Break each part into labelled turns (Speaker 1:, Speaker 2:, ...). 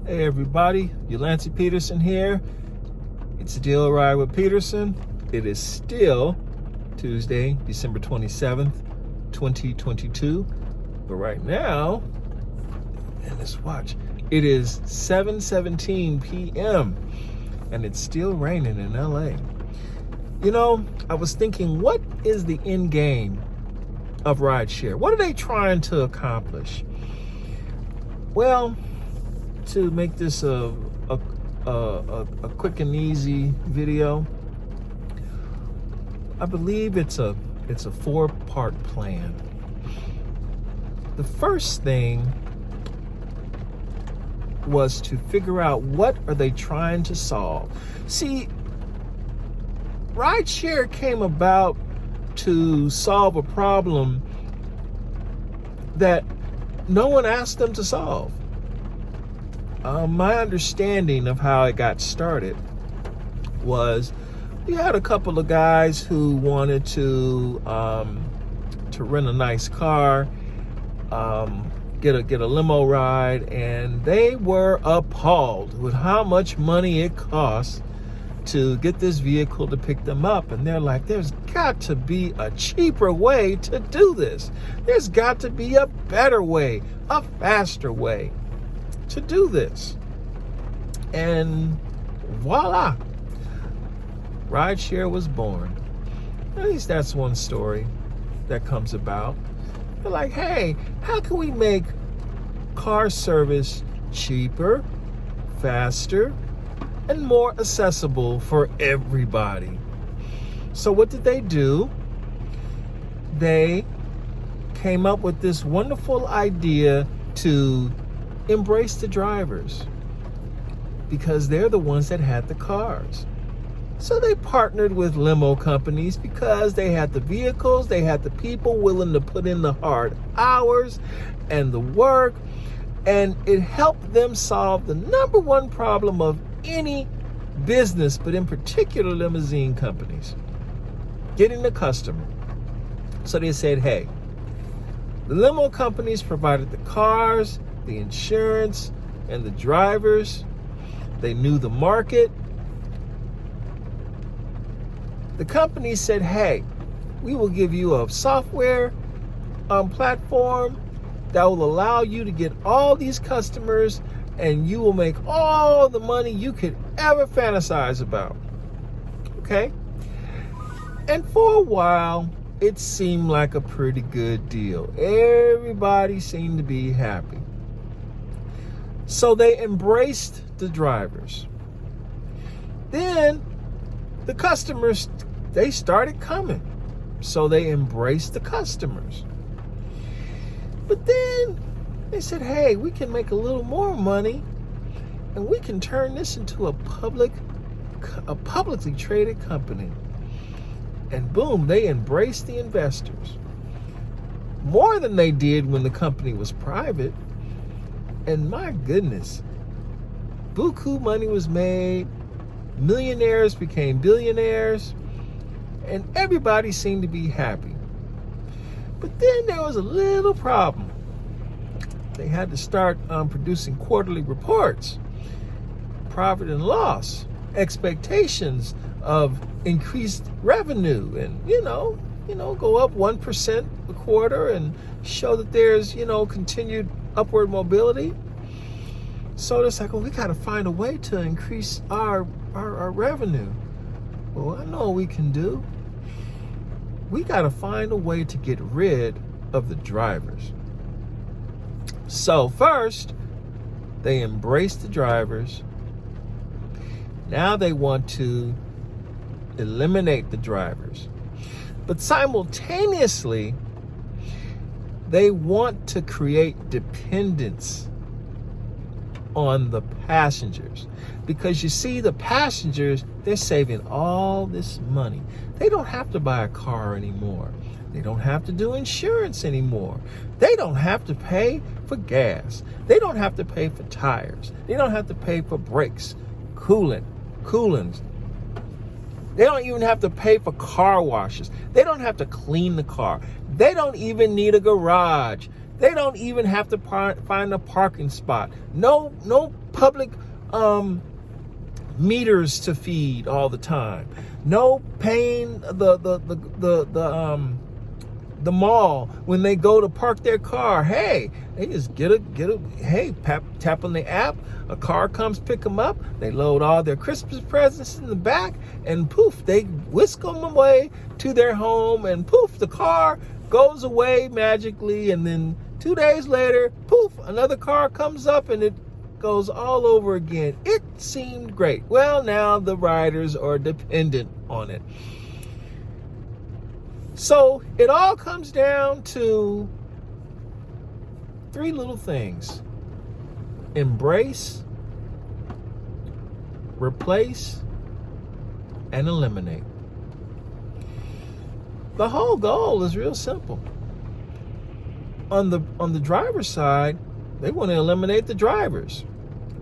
Speaker 1: Hey everybody, Yalancy Peterson here. It's still Ride with Peterson. It is still Tuesday, December 27th, 2022. But right now, and let's watch, it is 7:17 p.m. and it's still raining in LA. You know, I was thinking, what is the end game of Rideshare? What are they trying to accomplish? Well, to make this a quick and easy video, I believe it's a 4-part plan. The first thing was to figure out what are they trying to solve. See, Rideshare came about to solve a problem that no one asked them to solve. My understanding of how it got started was we had a couple of guys who wanted to rent a nice car, get a limo ride, and they were appalled with how much money it costs to get this vehicle to pick them up. And they're like, there's got to be a cheaper way to do this. There's got to be a better way, a faster way to do this. And voila, Rideshare was born. At least that's one story that comes about. They're like, hey, how can we make car service cheaper, faster, and more accessible for everybody? So what did they do? They came up with this wonderful idea to embrace the drivers, because they're the ones that had the cars. So they partnered with limo companies because they had the vehicles, they had the people willing to put in the hard hours and the work, and it helped them solve the number one problem of any business, but in particular limousine companies: getting the customer. So they said, hey, the limo companies provided the cars, the insurance, and the drivers. They knew the market. The company said, hey, we will give you a software platform that will allow you to get all these customers, and you will make all the money you could ever fantasize about. Okay? And for a while, it seemed like a pretty good deal. Everybody seemed to be happy. So they embraced the drivers. Then the customers, they started coming. So they embraced the customers. But then they said, hey, we can make a little more money, and we can turn this into a publicly traded company. And boom, they embraced the investors. More than they did when the company was private. And my goodness, buku money was made, millionaires became billionaires, and everybody seemed to be happy. But then there was a little problem. They had to start producing quarterly reports, profit and loss, expectations of increased revenue, and go up 1% a quarter and show that there's continued upward mobility. So it's like, well, we got to find a way to increase our revenue. Well, I know what we can do. We got to find a way to get rid of the drivers. So first, they embraced the drivers. Now they want to eliminate the drivers. But simultaneously, they want to create dependence on the passengers. Because you see, the passengers, they're saving all this money. They don't have to buy a car anymore. They don't have to do insurance anymore. They don't have to pay for gas. They don't have to pay for tires. They don't have to pay for brakes, coolants. They don't even have to pay for car washes. They don't have to clean the car. They don't even need a garage. They don't even have to find a parking spot. No public meters to feed all the time. No paying the mall when they go to park their car. Hey, they just tap on the app. A car comes pick them up. They load all their Christmas presents in the back, and poof, they whisk them away to their home, and poof, the car goes away magically, and then 2 days later, poof, another car comes up, and it goes all over again. It seemed great. Well, now the riders are dependent on it. So it all comes down to 3 little things: embrace, replace, and eliminate. The whole goal is real simple. On the driver's side, they want to eliminate the drivers.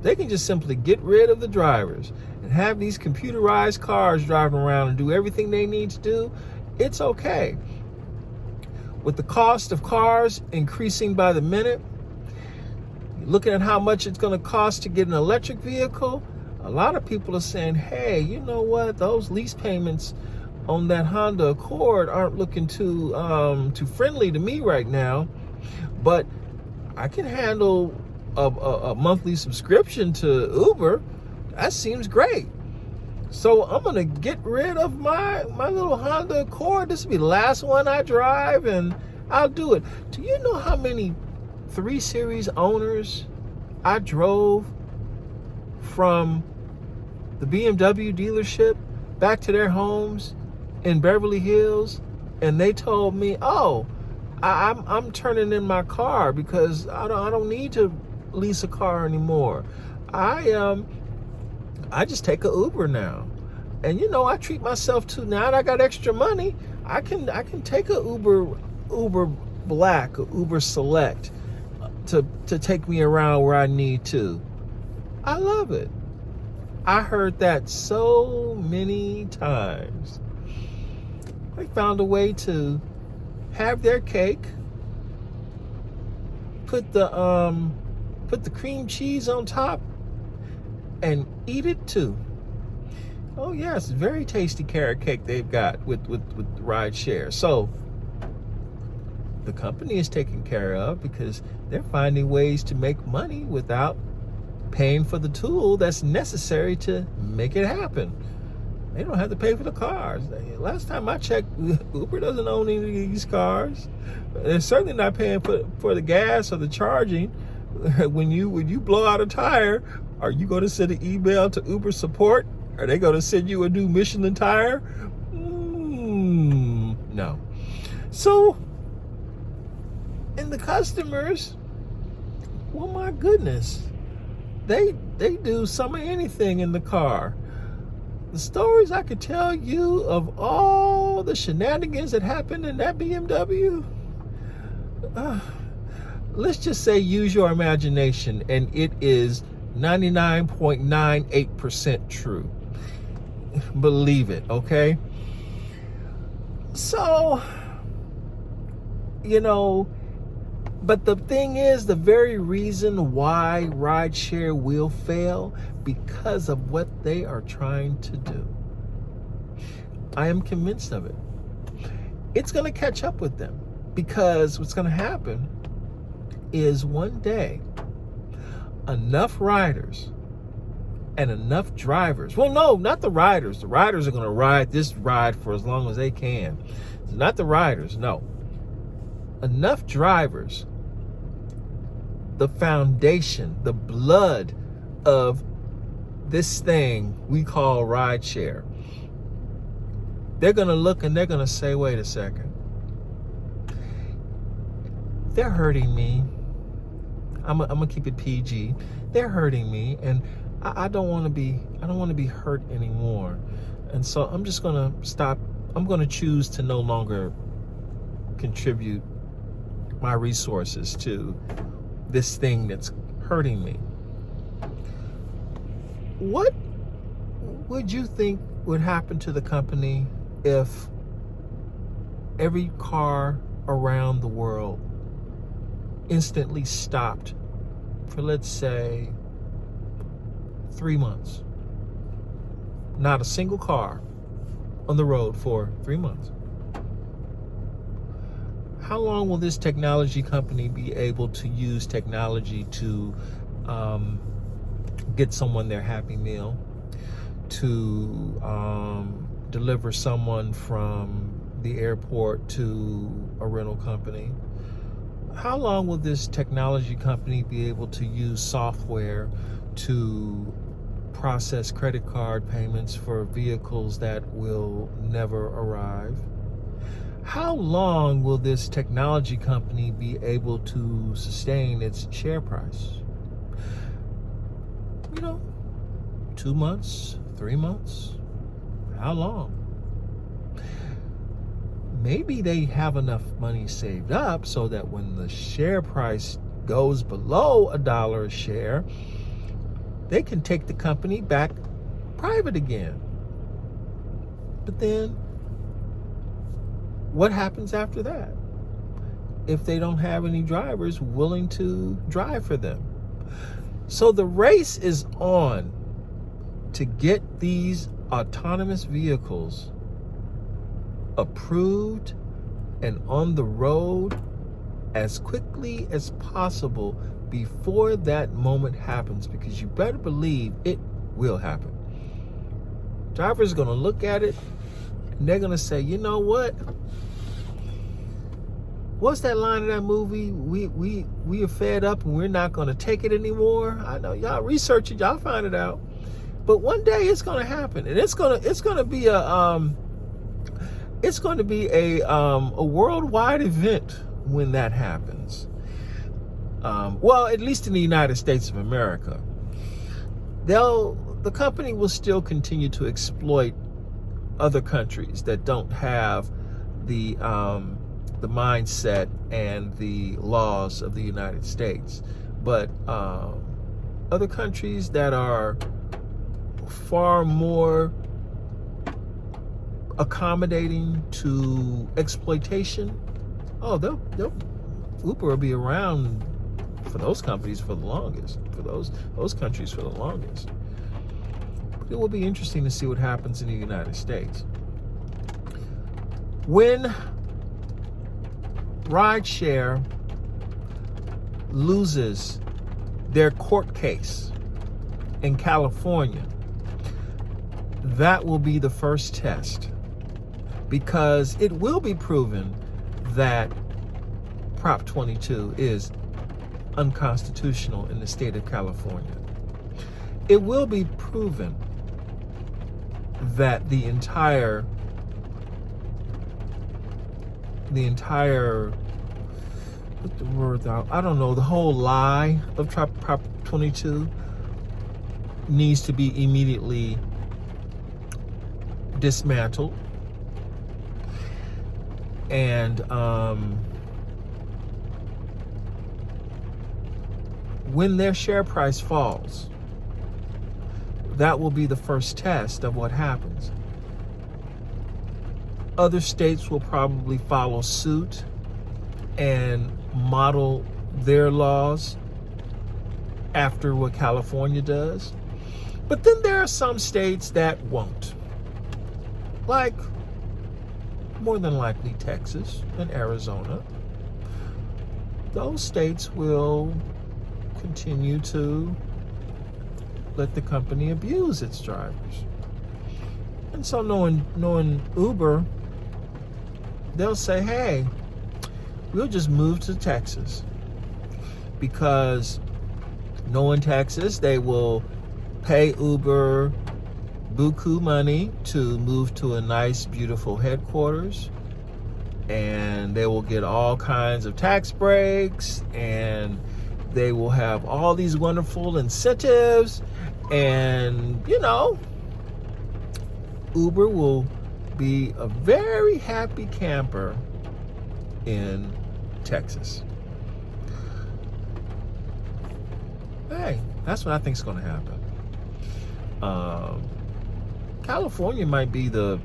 Speaker 1: They can just simply get rid of the drivers and have these computerized cars driving around and do everything they need to do. It's okay. With the cost of cars increasing by the minute, looking at how much it's going to cost to get an electric vehicle, a lot of people are saying, hey, you know what? Those lease payments on that Honda Accord aren't looking too friendly to me right now, but I can handle a monthly subscription to Uber. That seems great. So I'm going to get rid of my little Honda Accord. This will be the last one I drive, and I'll do it. Do you know how many 3 Series owners I drove from the BMW dealership back to their homes in Beverly Hills? And they told me, oh, I'm turning in my car because I don't need to lease a car anymore. I just take a Uber now. And I treat myself to, now that I got extra money, I can take a Uber Black, or Uber Select to take me around where I need to. I love it. I heard that so many times. They found a way to have their cake, put the cream cheese on top, and eat it too. Oh yes, very tasty carrot cake they've got with Rideshare. So the company is taken care of because they're finding ways to make money without paying for the tool that's necessary to make it happen. They don't have to pay for the cars. Last time I checked, Uber doesn't own any of these cars. They're certainly not paying for the gas or the charging. When you blow out a tire, are you going to send an email to Uber support? Are they going to send you a new Michelin tire? No. So, and the customers, well, my goodness, they do some of anything in the car. The stories I could tell you of all the shenanigans that happened in that BMW, let's just say use your imagination, and it is 99.98% true. Believe it, okay? So, but the thing is, the very reason why Rideshare will fail, because of what they are trying to do. I am convinced of it. It's going to catch up with them, because what's going to happen is one day enough riders and enough drivers, well, no, not the riders. The riders are going to ride this ride for as long as they can. It's not the riders, no. Enough drivers, the foundation, the blood of this thing we call Rideshare. They're going to look and they're going to say, wait a second. They're hurting me. I'm going to keep it PG. They're hurting me, and I don't want to be hurt anymore. And so I'm just going to stop. I'm going to choose to no longer contribute my resources to this thing that's hurting me. What would you think would happen to the company if every car around the world instantly stopped for, let's say, 3 months. Not a single car on the road for 3 months. How long will this technology company be able to use technology to get someone their Happy Meal, to deliver someone from the airport to a rental company? How long will this technology company be able to use software to process credit card payments for vehicles that will never arrive? How long will this technology company be able to sustain its share price? 2 months, 3 months? How long? Maybe they have enough money saved up so that when the share price goes below $1 a share, they can take the company back private again. But then, what happens after that if they don't have any drivers willing to drive for them? So the race is on to get these autonomous vehicles approved and on the road as quickly as possible before that moment happens, because you better believe it will happen. Drivers are going to look at it and they're going to say, you know what? What's that line in that movie? We are fed up and we're not going to take it anymore. I know y'all research it, y'all find it out. But one day it's going to happen, and it's going to be a worldwide event when that happens. Well, at least in the United States of America. The company will still continue to exploit other countries that don't have the mindset and the laws of the United States. But other countries that are far more accommodating to exploitation, Uber will be around for those companies for the longest, for those countries for the longest. But it will be interesting to see what happens in the United States. When Rideshare loses their court case in California, that will be the first test, because it will be proven that Prop 22 is unconstitutional in the state of California. It will be proven that the entire what's the word out? I don't know, the whole lie of Prop 22 needs to be immediately dismantled. And when their share price falls, that will be the first test of what happens. Other states will probably follow suit and model their laws after what California does. But then there are some states that won't. Like, more than likely, Texas and Arizona. Those states will continue to let the company abuse its drivers. And so knowing Uber, they'll say, hey, we'll just move to Texas. Because knowing Texas, they will pay Uber buku money to move to a nice, beautiful headquarters. And they will get all kinds of tax breaks, and they will have all these wonderful incentives, and Uber will be a very happy camper in Texas. Hey, that's what I think is going to happen. California might be the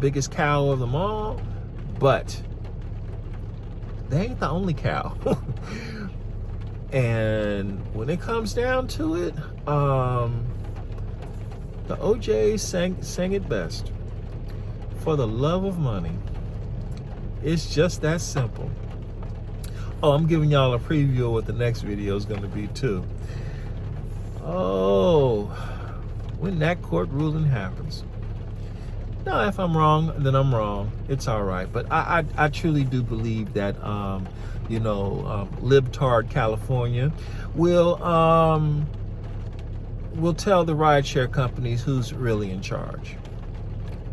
Speaker 1: biggest cow of them all, but they ain't the only cow. And when it comes down to it, the OJs sang it best. For the love of money. It's just that simple. Oh, I'm giving y'all a preview of what the next video is going to be too. Oh, when that court ruling happens. Now, if I'm wrong, then I'm wrong. It's all right. But I truly do believe that, libtard California will tell the rideshare companies who's really in charge.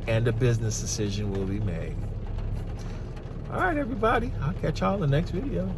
Speaker 1: And a business decision will be made. All right, everybody. I'll catch y'all in the next video.